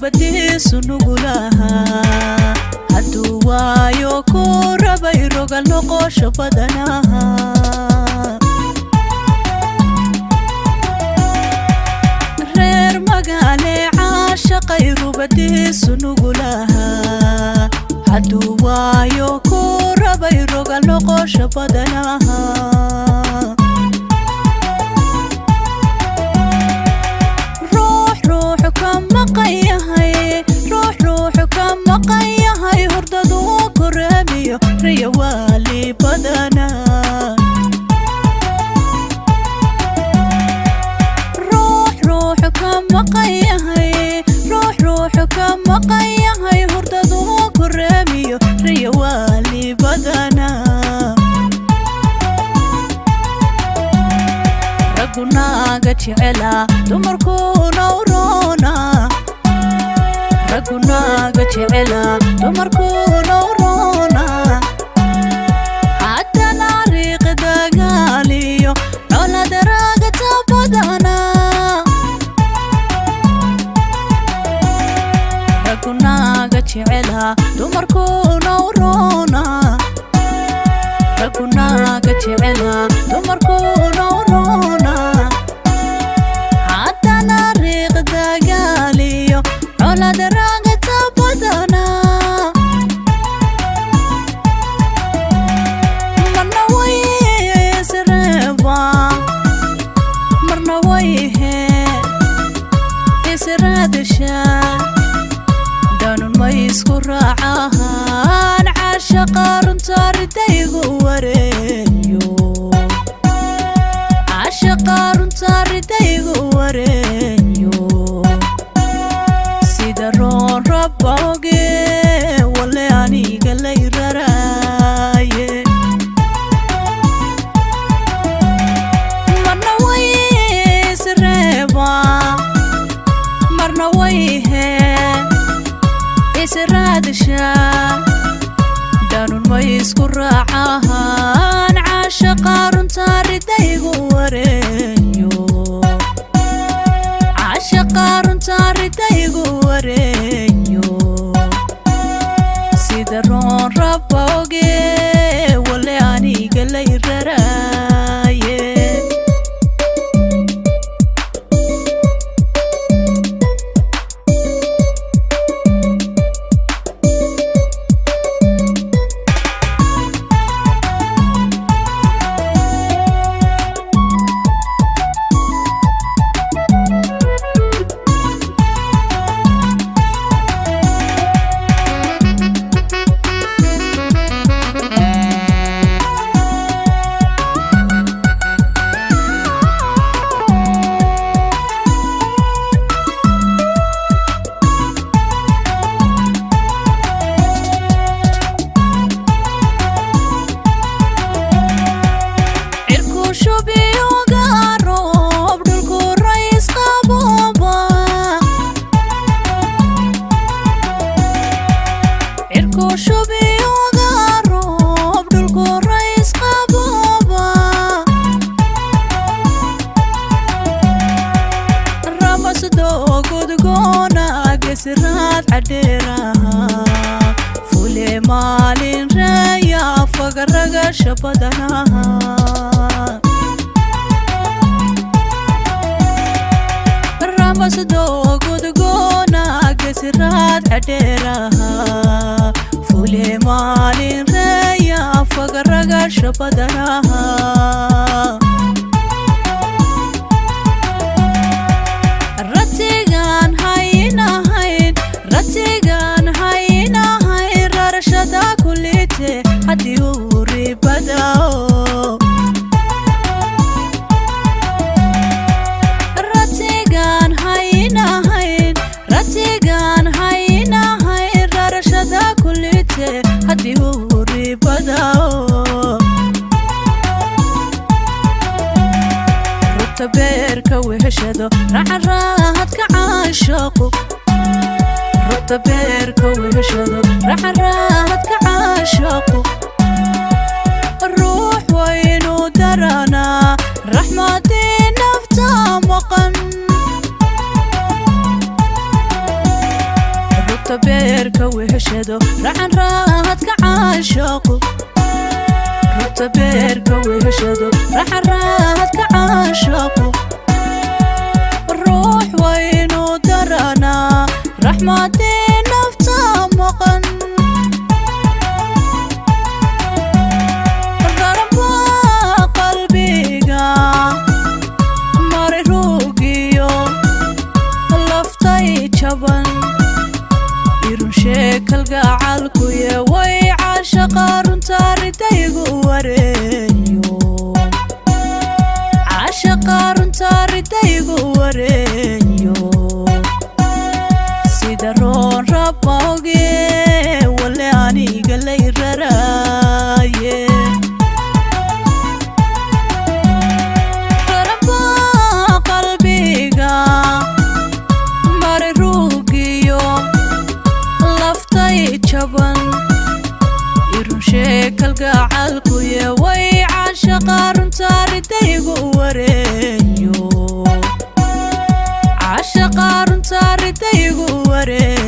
rubadiisu nugulaha hadduu waayo ku rabay roga noqosho badanaha reer magaale caashaqay rubadiisu nugulaha hadduu waayo ku rabay roga noqosho badanaha hurdadu ku raamiyo riya wali badana ruux ka maqan yahay hurdadu ku raamiyo riya wali badana ragunaaga jecelaa dumarkuna urona ragunaaga jecelaa dumarkuna urona haddana riiq dagaaliyo colada raagata badana ragunaaga jecelaa dumarkuna urona ragunaaga jecelaa dumarkuna urona haddana riiq dagaaliyo colada raagata badana marna way isreeba marna way israadasha danun may isku raacahaan caashaqa runta ridaygu wareeyo caashaqa runta ridaygu wareeyo sida roon rabboge wale aniga lay raraaye marna way isreeba marna way israadasha danun may isku raacahaan caashaqa runta ridaygu wareeyo caashaqa runta ridaygu wareeyo sida roon rabboge wale aniga lay raraaye siraad cadheeraha fule maalin reeya fagaraga shabadanaha ramasdo gudgoona siraad cadheeraha fule maalin reeya fagaraga shabadanaha ratigan haynahayn rarashada kulite haddii uu ribadao ratigan haynahayn rarashada kulite haddii uu ribadao rugta beerka weheshado raxaraahadka caashaqo rugta beerka weheshado raxaraahadka caashaqo ruux waynu daranaa raxmadii nafta maqan وهشدو راح الراحة كعاشقو الروح وينو درانا رحمتي نفتا مقن ضربا قلبيقا ماري روقيو لفتي جبن يرون شكل قاعالكو يا وي عاشقا رنتا ردايقو ورينيو عاشقا رنتا ردايقو ورينيو سيدرون رباوغي واللي اني قلي ررايه ضربا قلبيقا ماري روقيو لفتي جبن يرون شكل قاعالكو يا وي عاشقا رنتا ردايقو ورينيو عاشقا رنتا ردايقو ورينيو